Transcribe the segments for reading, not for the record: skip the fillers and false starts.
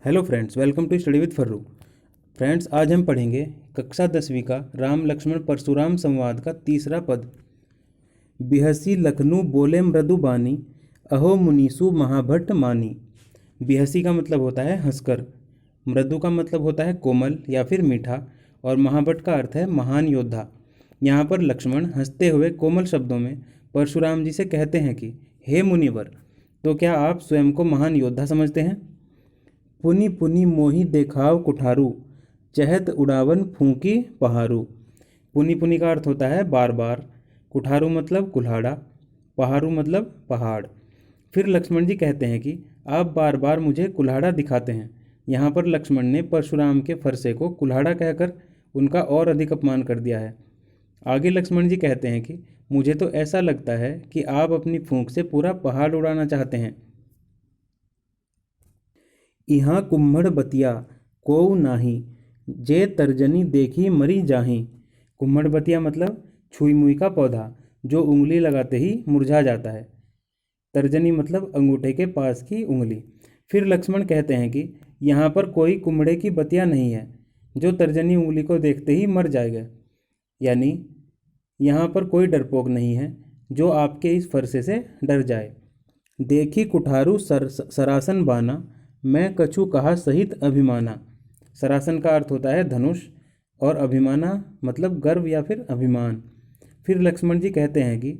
Hello friends, welcome to study with Farru. Friends, आज हम पढ़ेंगे कक्षा 10वीं का राम लक्ष्मण परशुराम संवाद का तीसरा पद। बिहसी लखनऊ बोले मृदु बानी, अहो मुनीसु महाभट्ट मानी। बिहसी का मतलब होता है हंसकर, मृदु का मतलब होता है कोमल या फिर मीठा, और महाभट्ट का अर्थ है महान योद्धा। यहाँ पर लक्ष्मण हंसते हुए कोमल शब्दों में परशुराम जी से कहते हैं कि हे मुनिवर, तो क्या आप स्वयं को महान योद्धा समझते हैं? पुनि पुनि मोहि देखाव कुठारू, चहत उड़ावन फूंकी पहारू। पुनि पुनि का अर्थ होता है बार बार, कुठारू मतलब कुल्हाड़ा, पहारू मतलब पहाड़। फिर लक्ष्मण जी कहते हैं कि आप बार बार मुझे कुल्हाड़ा दिखाते हैं। यहाँ पर लक्ष्मण ने परशुराम के फरसे को कुल्हाड़ा कहकर उनका और अधिक अपमान कर दिया है। आगे लक्ष्मण जी कहते हैं कि मुझे तो ऐसा लगता है कि आप अपनी फूंक से पूरा पहाड़ उड़ाना चाहते हैं। इहाँ कुम्हड़ बतिया कोऊ नाही, जे तर्जनी देखी मरी जाही। कुम्हड़ बतिया मतलब छुई मुई का पौधा जो उंगली लगाते ही मुरझा जाता है। तर्जनी मतलब अंगूठे के पास की उंगली। फिर लक्ष्मण कहते हैं कि यहाँ पर कोई कुम्हड़े की बतिया नहीं है जो तर्जनी उंगली को देखते ही मर जाएगा। यानी यहाँ पर कोई डरपोक नहीं है जो आपके इस फरसे से डर जाए। देखी कुठारू सरासन बाना, मैं कछु कहा सहित अभिमाना। सरासन का अर्थ होता है धनुष, और अभिमाना मतलब गर्व या फिर अभिमान। फिर लक्ष्मण जी कहते हैं कि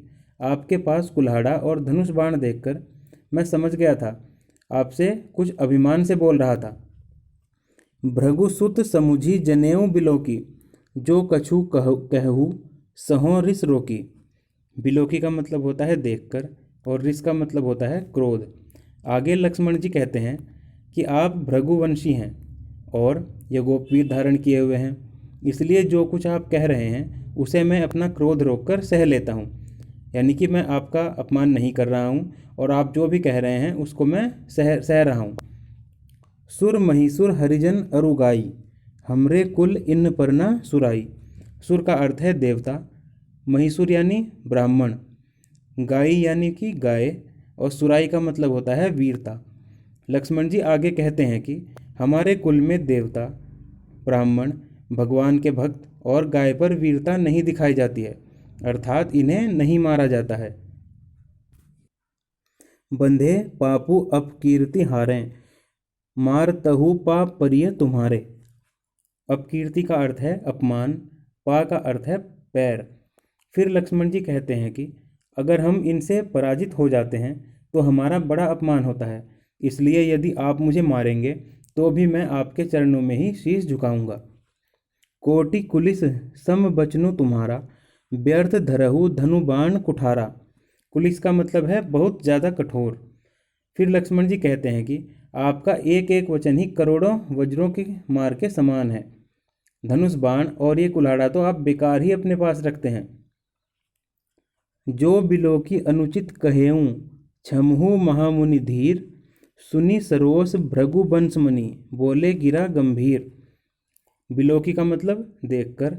आपके पास कुल्हाड़ा और धनुष बाण देखकर मैं समझ गया था आपसे कुछ अभिमान से बोल रहा था। भृगुसुत समुझी जनेऊ बिलोकी, जो कछु कहू सहो रिस रोकी। बिलोकी का मतलब होता है देखकर, और रिस का मतलब होता है क्रोध। आगे लक्ष्मण जी कहते हैं कि आप भृगुवंशी हैं और यज्ञोपवीत धारण किए हुए हैं, इसलिए जो कुछ आप कह रहे हैं उसे मैं अपना क्रोध रोककर सह लेता हूँ। यानी कि मैं आपका अपमान नहीं कर रहा हूँ और आप जो भी कह रहे हैं उसको मैं सह रहा हूँ। सुर महिसुर हरिजन अरुगाई, हमरे कुल इन पर न सुराई। सुर का अर्थ है देवता, महिसुर यानी ब्राह्मण, गाई यानी कि गाय, और सुराई का मतलब होता है वीरता। लक्ष्मण जी आगे कहते हैं कि हमारे कुल में देवता, ब्राह्मण, भगवान के भक्त और गाय पर वीरता नहीं दिखाई जाती है, अर्थात इन्हें नहीं मारा जाता है। बंधे पापू अपकीर्ति हारें, मार तहु पाप परिय तुम्हारे। अपकीर्ति का अर्थ है अपमान, पा का अर्थ है पैर। फिर लक्ष्मण जी कहते हैं कि अगर हम इनसे पराजित हो जाते हैं तो हमारा बड़ा अपमान होता है, इसलिए यदि आप मुझे मारेंगे तो भी मैं आपके चरणों में ही शीश झुकाऊंगा। कोटि कुलिस सम बचनु तुम्हारा, व्यर्थ धरहु धनुबाण कुठारा। कुलिस का मतलब है बहुत ज़्यादा कठोर। फिर लक्ष्मण जी कहते हैं कि आपका एक एक वचन ही करोड़ों वज्रों की मार के समान है। धनुष बाण और ये कुल्हाड़ा तो आप बेकार ही अपने पास रखते हैं। जो बिलोकी अनुचित कहेऊँ, छमहु महामुनि धीर, सुनी सरोस भृगु बंसमणि, बोले गिरा गंभीर। बिलोकी का मतलब देखकर,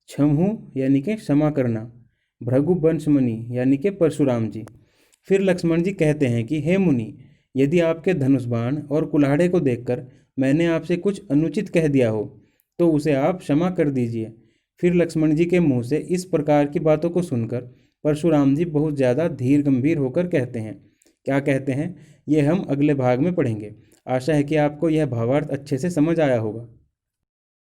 छमहु यानी कि क्षमा करना, भृगु बंसमणि यानी कि परशुराम जी। फिर लक्ष्मण जी कहते हैं कि हे मुनि, यदि आपके धनुष बाण और कुल्हाड़े को देखकर मैंने आपसे कुछ अनुचित कह दिया हो तो उसे आप क्षमा कर दीजिए। फिर लक्ष्मण जी के मुंह से इस प्रकार की बातों को सुनकर परशुराम जी बहुत ज़्यादा धीर गंभीर होकर कहते हैं। क्या कहते हैं ये हम अगले भाग में पढ़ेंगे। आशा है कि आपको यह भावार्थ अच्छे से समझ आया होगा।